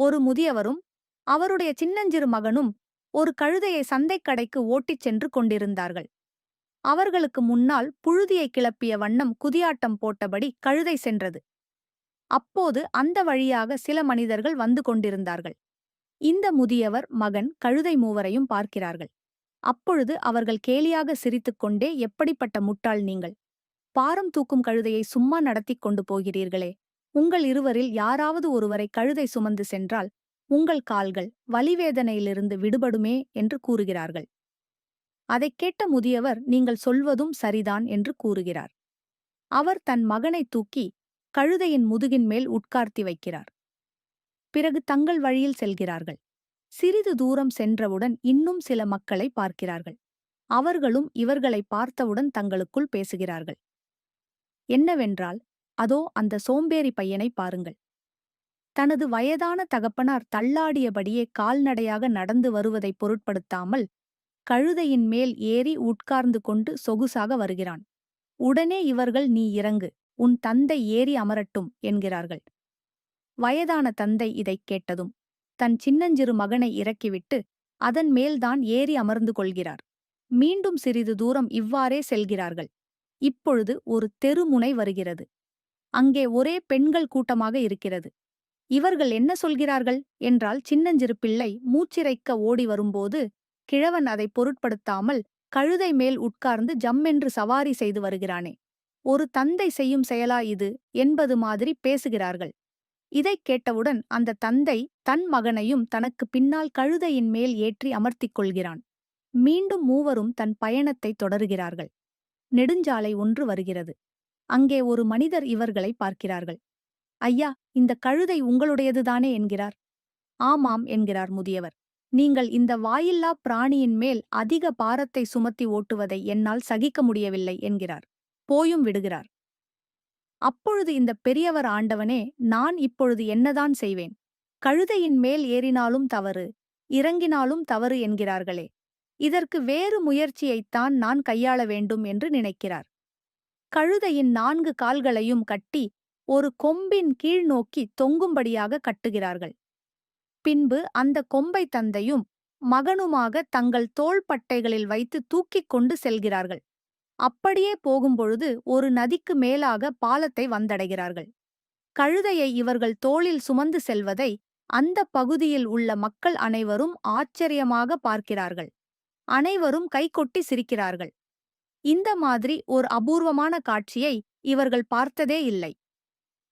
ஒரு முதியவரும் அவருடைய சின்னஞ்சிறு மகனும் ஒரு கழுதையை சந்தைக்கடைக்கு ஓட்டிச் சென்று கொண்டிருந்தார்கள். அவர்களுக்கு முன்னால் புழுதியை கிளப்பிய வண்ணம் குதியாட்டம் போட்டபடி கழுதை சென்றது. அப்போது அந்த வழியாக சில மனிதர்கள் வந்து கொண்டிருந்தார்கள். இந்த முதியவர் மகன் கழுதை மூவரையும் பார்க்கிறார்கள். அப்பொழுது அவர்கள் கேலியாக சிரித்துக்கொண்டே, எப்படிப்பட்ட முட்டாள் நீங்கள்! பாரம் தூக்கும் கழுதையை சும்மா நடத்திக் கொண்டு போகிறீர்களே! உங்கள் இருவரில் யாராவது ஒருவரை கழுதை சுமந்து சென்றால் உங்கள் கால்கள் வலிவேதனையிலிருந்து விடுபடுமே என்று கூறுகிறார்கள். அதைக் கேட்ட முதியவர், நீங்கள் சொல்வதும் சரிதான் என்று கூறுகிறார். அவர் தன் மகனை தூக்கி கழுதையின் முதுகின் மேல் உட்கார்த்தி வைக்கிறார். பிறகு தங்கள் வழியில் செல்கிறார்கள். சிறிது தூரம் சென்றவுடன் இன்னும் சில மக்களை பார்க்கிறார்கள். அவர்களும் இவர்களை பார்த்தவுடன் தங்களுக்குள் பேசுகிறார்கள். என்னவென்றால், அதோ அந்த சோம்பேறி பையனை பாருங்கள். தனது வயதான தகப்பனார் தள்ளாடியபடியே கால்நடையாக நடந்து வருவதை பொருட்படுத்தாமல் கழுதையின் மேல் ஏறி உட்கார்ந்து கொண்டு சொகுசாக வருகிறான். உடனே இவர்கள், நீ இறங்கு, உன் தந்தை ஏறி அமரட்டும் என்கிறார்கள். வயதான தந்தை இதைக் கேட்டதும் தன் சின்னஞ்சிறு மகனை இறக்கிவிட்டு அதன் மேல்தான் ஏறி அமர்ந்து கொள்கிறார். மீண்டும் சிறிது தூரம் இவ்வாறே செல்கிறார்கள். இப்பொழுது ஒரு தெருமுனை வருகிறது. அங்கே ஒரே பெண்கள் கூட்டமாக இருக்கிறது. இவர்கள் என்ன சொல்கிறார்கள் என்றால், சின்னஞ்சிறு பிள்ளை மூச்சிரைக்க ஓடி வரும்போது கிழவன் அதை பொருட்படுத்தாமல் கழுதை மேல் உட்கார்ந்து ஜம்மென்று சவாரி செய்து வருகிறானே, ஒரு தந்தை செய்யும் செயலா இது என்பது மாதிரி பேசுகிறார்கள். இதைக் கேட்டவுடன் அந்த தந்தை தன் மகனையும் தனக்கு பின்னால் கழுதையின் மேல் ஏற்றி அமர்த்திக் கொள்கிறான். மீண்டும் மூவரும் தன் பயணத்தை தொடருகிறார்கள். நெடுஞ்சாலை ஒன்று வருகிறது. அங்கே ஒரு மனிதர் இவர்களை பார்க்கிறார்கள். ஐயா, இந்த கழுதை உங்களுடையதுதானே என்கிறார். ஆமாம் என்கிறார் முதியவர். நீங்கள் இந்த வாயில்லா பிராணியின் மேல் அதிக பாரத்தை சுமத்தி ஓட்டுவதை என்னால் சகிக்க முடியவில்லை என்கிறார். போயும் விடுகிறார். அப்பொழுது இந்த பெரியவர், ஆண்டவனே, நான் இப்பொழுது என்னதான் செய்வேன்? கழுதையின் மேல் ஏறினாலும் தவறு, இறங்கினாலும் தவறு என்கிறார்களே, இதற்கு வேறு முயற்சியைத்தான் நான் கையாள வேண்டும் என்று நினைக்கிறார். கழுதையின் 4 கால்களையும் கட்டி ஒரு கொம்பின் கீழ் நோக்கி தொங்கும்படியாக கட்டுகிறார்கள். பின்பு அந்த கொம்பை தந்தையும் மகனுமாக தங்கள் தோள்பட்டைகளில் வைத்து தூக்கிக் கொண்டு செல்கிறார்கள். அப்படியே போகும்பொழுது ஒரு நதிக்கு மேலாக பாலத்தை வந்தடைகிறார்கள். கழுதையை இவர்கள் தோளில் சுமந்து செல்வதை அந்த பகுதியில் உள்ள மக்கள் அனைவரும் ஆச்சரியமாக பார்க்கிறார்கள். அனைவரும் கைகொட்டி சிரிக்கிறார்கள். இந்த மாதிரி ஒரு அபூர்வமான காட்சியை இவர்கள் பார்த்ததே இல்லை.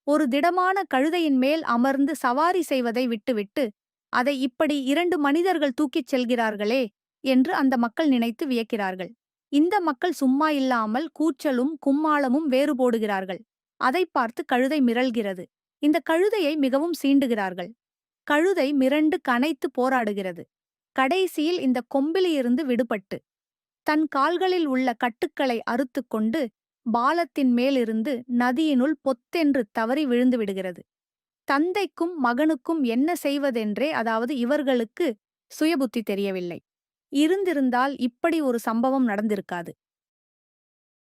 ஒரு திடமான கழுதையின் மேல் அமர்ந்து சவாரி செய்வதை விட்டுவிட்டு அதை இப்படி 2 மனிதர்கள் தூக்கிச் செல்கிறார்களே என்று அந்த மக்கள் நினைத்து வியக்கிறார்கள். இந்த மக்கள் சும்மா இல்லாமல் கூச்சலும் கும்மாளமும் வேறு போடுகிறார்கள். அதை பார்த்து கழுதை மிரள்கிறது. இந்த கழுதையை மிகவும் சீண்டுகிறார்கள். கழுதை மிரண்டு கனைத்து போராடுகிறது. கடைசியில் இந்த கொம்பிலிருந்து விடுபட்டு தன் கால்களில் உள்ள கட்டுக்களை அறுத்துக்கொண்டு பாலத்தின் மேலிருந்து நதியினுள் பொத்தென்று தவறி விழுந்து விடுகிறது. தந்தைக்கும் மகனுக்கும் என்ன செய்வதென்றே, அதாவது இவர்களுக்கு சுயபுத்தி தெரியவில்லை. இருந்திருந்தால் இப்படி ஒரு சம்பவம் நடந்திருக்காது.